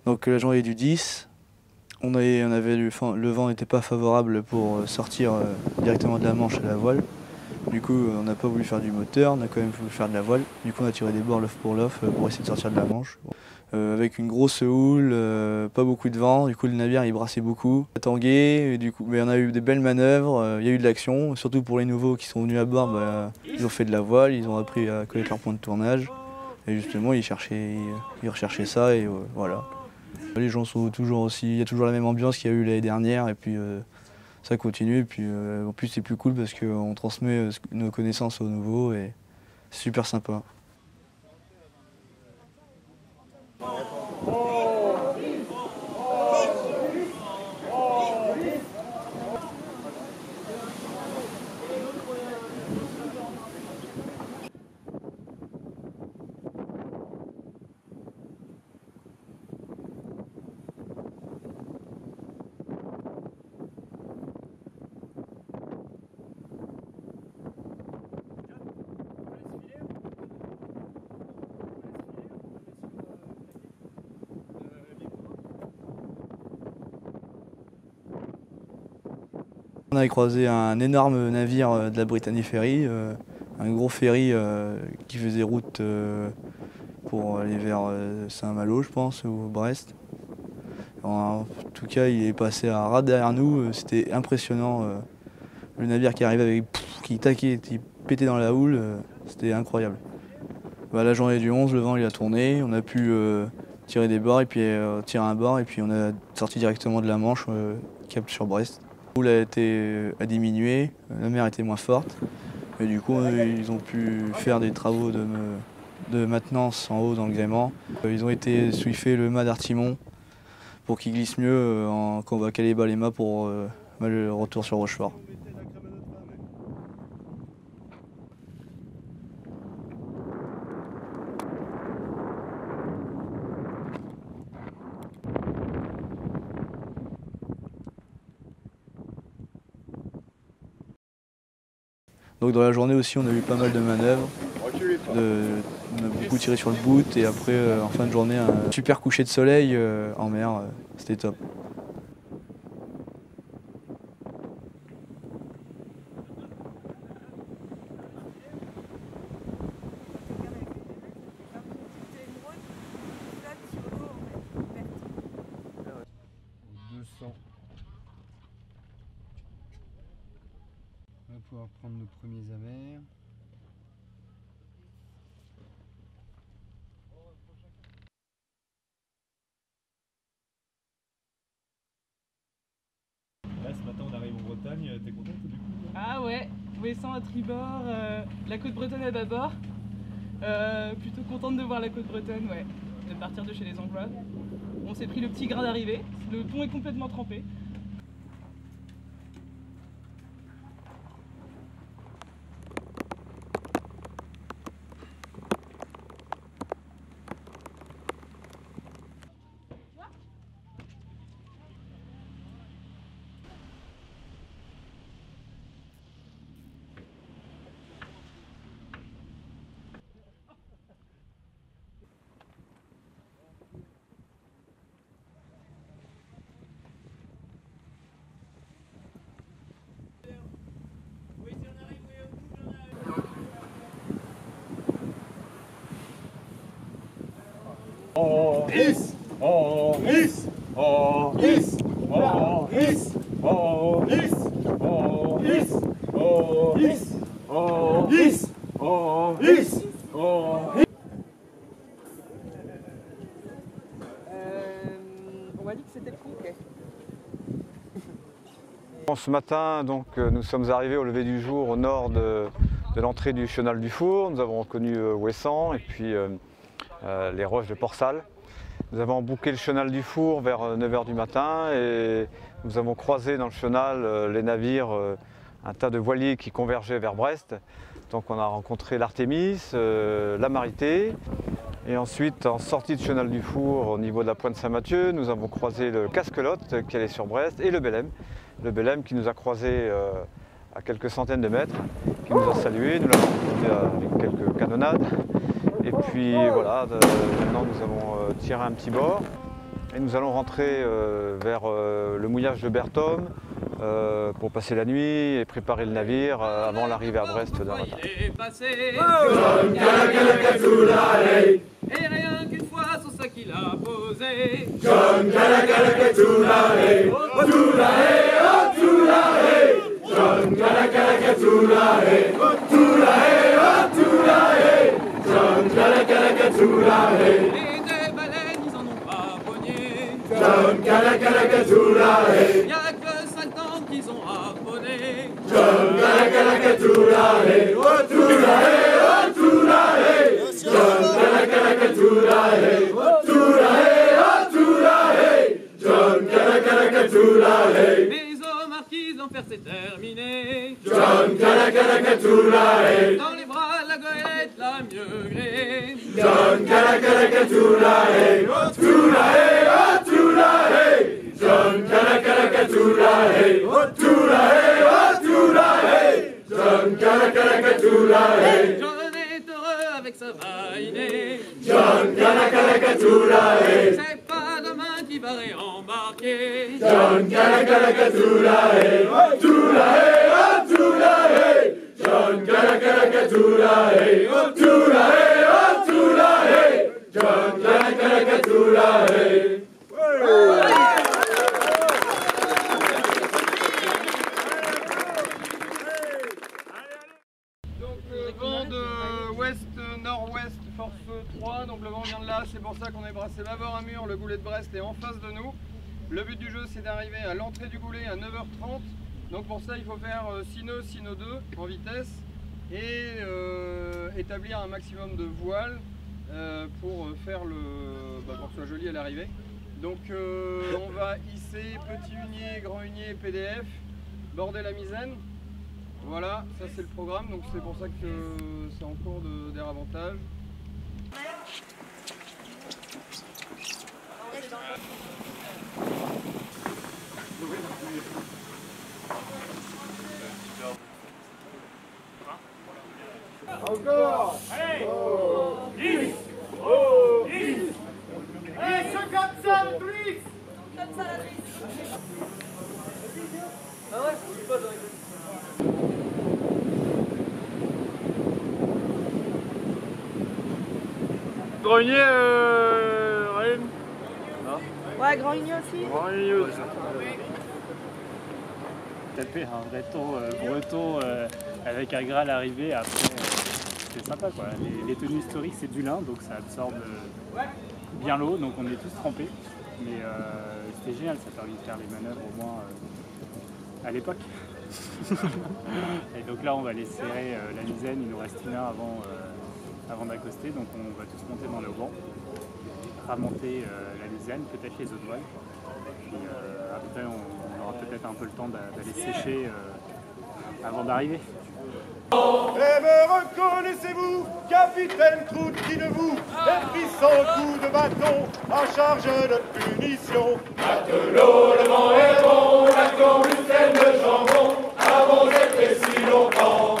Donc la journée du 10, le vent n'était pas favorable pour sortir directement de la Manche à la voile. Du coup, on n'a pas voulu faire du moteur, on a quand même voulu faire de la voile. Du coup, on a tiré des bords l'off pour l'off pour essayer de sortir de la Manche. Avec une grosse houle, pas beaucoup de vent, du coup le navire il brassait beaucoup. Ça tanguait, et du coup, mais on a eu des belles manœuvres, il y a eu de l'action, surtout pour les nouveaux qui sont venus à bord, ils ont fait de la voile, ils ont appris à connaître leur point de tournage. Et justement, ils recherchaient ça et voilà. Les gens sont toujours aussi, il y a toujours la même ambiance qu'il y a eu l'année dernière et puis ça continue. Et puis en plus c'est plus cool parce qu'on transmet nos connaissances aux nouveaux et c'est super sympa. On avait croisé un énorme navire de la Brittany Ferry, un gros ferry qui faisait route pour aller vers Saint-Malo, je pense, ou Brest. En tout cas, il est passé à ras derrière nous, c'était impressionnant. Le navire qui arrivait avec qui taquait, qui pétait dans la houle, c'était incroyable. La journée du 11, le vent il a tourné, on a pu tirer des bords et puis tirer un bord et puis on a sorti directement de la Manche, cap sur Brest. La houle a diminué, la mer était moins forte et du coup ils ont pu faire des travaux de maintenance en haut dans le gréement. Ils ont été swiffer le mât d'Artimon pour qu'il glisse mieux quand on va caler bas les mâts pour le retour sur Rochefort. Donc dans la journée aussi on a eu pas mal de manœuvres, on a beaucoup tiré sur le boot et après en fin de journée un super coucher de soleil en mer, c'était top. On va pouvoir prendre nos premiers amers. Là, ce matin, on arrive en Bretagne. T'es contente du coup? Ah ouais, Ouessant à tribord, la côte bretonne à bâbord. Plutôt contente de voir la côte bretonne, ouais, de partir de chez les Anglois. On s'est pris le petit grain d'arrivée, le pont est complètement trempé. En hisse, en hisse, en hisse, en hisse, en hisse, en hisse, en hisse, en hisse, en hisse, en hisse. On m'a dit que c'était le Conquet. Ce matin, donc, nous sommes arrivés au lever du jour au nord de l'entrée du chenal du Four. Nous avons reconnu Ouessant et puis les roches de Port-Salle. Nous avons bouqué le chenal du Four vers 9 h du matin et nous avons croisé dans le chenal les navires, un tas de voiliers qui convergeaient vers Brest. Donc on a rencontré l'Artémis, la Marité. Et ensuite, en sortie de chenal du Four, au niveau de la pointe Saint-Mathieu, nous avons croisé le Casquelotte qui allait sur Brest et le Belém. Le Belém qui nous a croisés à quelques centaines de mètres, qui nous a salués, nous l'avons rencontré avec quelques canonnades. Et puis voilà, maintenant nous avons tiré un petit bord Et nous allons rentrer vers le mouillage de Berthom pour passer la nuit et préparer le navire avant l'arrivée à Brest d'un matin. Et rien qu'une fois son sac il a posé. John Galacalacatoulahé, oh toulahé, oh toulahé. John Galacalacatoulahé, oh toulahé, oh toulahé. John Galacalacatoulahé. Et des baleines ils en ont pas pogné. John Galacalacatoulahé. Y'a que 5 ans qu'ils ont abonné. John Galacalacatoulahé, oh toulahé, oh toulahé. John Galacalacatoulahé, oh toulahé, oh toulahé. John Galacalacatoulahé. Les hommes marquis en faire c'est terminé. John Galacalacatoulahé. Dans les bras de la goélette la mieux grée. John Galacalacatoulahé, oh toulahé, oh toulahé. John Galacalacatoulahé, oh toulahé, oh toulahé. John Galacalacatoulahé. John est heureux avec sa vainée. John Galacalacatoulahé. C'est pas demain qu'il va réembarquer. John Galacalacatoulahé, oh toulahé, oh toulahé. John Galacalacatoulahé, oh toulahé, oh toulahé. John Galacalacatoulahé. Donc vent de ouest-nord-ouest, force 3, donc le vent vient de là, c'est pour ça qu'on est brassé bâbord à mur, le goulet de Brest est en face de nous. Le but du jeu c'est d'arriver à l'entrée du goulet à 9h30, donc pour ça il faut faire 6 nœuds, 6 nœuds 2 en vitesse et établir un maximum de voiles pour faire pour que ce soit joli à l'arrivée. Donc on va hisser petit hunier, grand hunier, PDF, border la misaine. Voilà, ça c'est le programme, donc c'est pour ça que c'est en cours d'air avantage. Encore. Allez. Oh, 10. Oh, 10. Allez, c'est comme ça le twist. Comme ça la twist. Ah ouais, c'est pas dingue. Grenier, Rennes. Ouais, grand union aussi. Taper un vrai ton breton avec un gras à l'arrivée, après c'est sympa quoi. Les tenues historiques c'est du lin donc ça absorbe bien l'eau donc on est tous trempés. Mais c'était génial, ça permet de faire les manœuvres au moins à l'époque. Et donc là on va aller serrer la misaine, il nous reste une heure avant d'accoster, donc on va tous monter dans le vent, ramonter la misaine, peut-être les autres voiles. Puis après on aura peut-être un peu le temps d'aller sécher avant d'arriver. Et me reconnaissez-vous, capitaine Croûte qui de vous est pris son coup de bâton en charge de punition. Matelot, le vent est bon, la combustion de jambon, avons été si longtemps,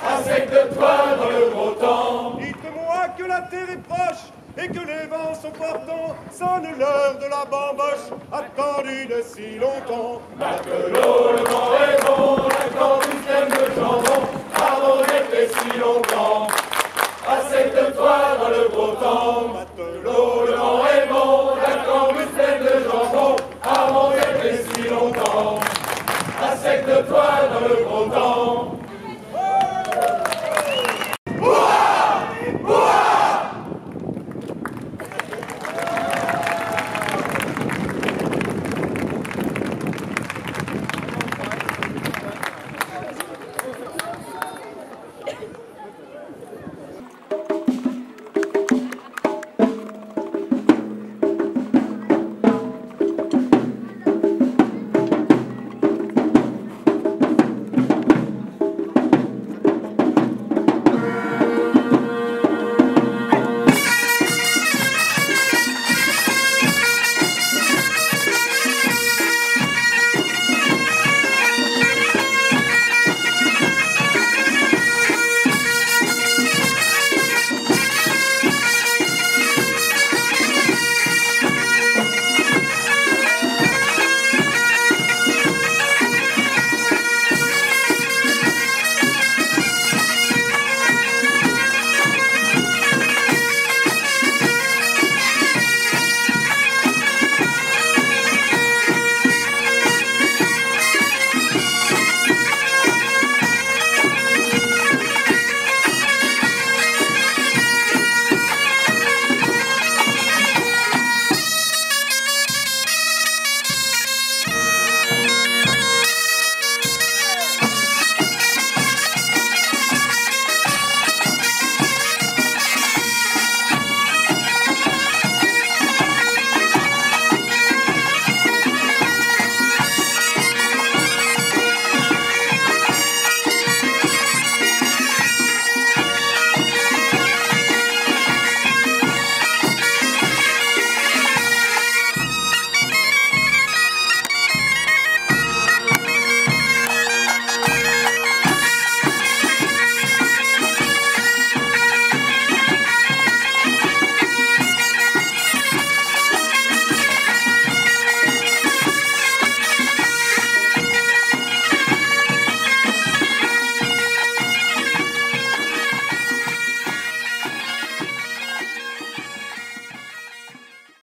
à sec de toi dans le gros temps. Dites-moi que la terre est proche et que les vents sont portants, sonne l'heure de la bamboche, attendue de si longtemps. Matelot, le vent est bon, la combustion de jambon, avons été si longtemps, à sec de toi dans le gros temps.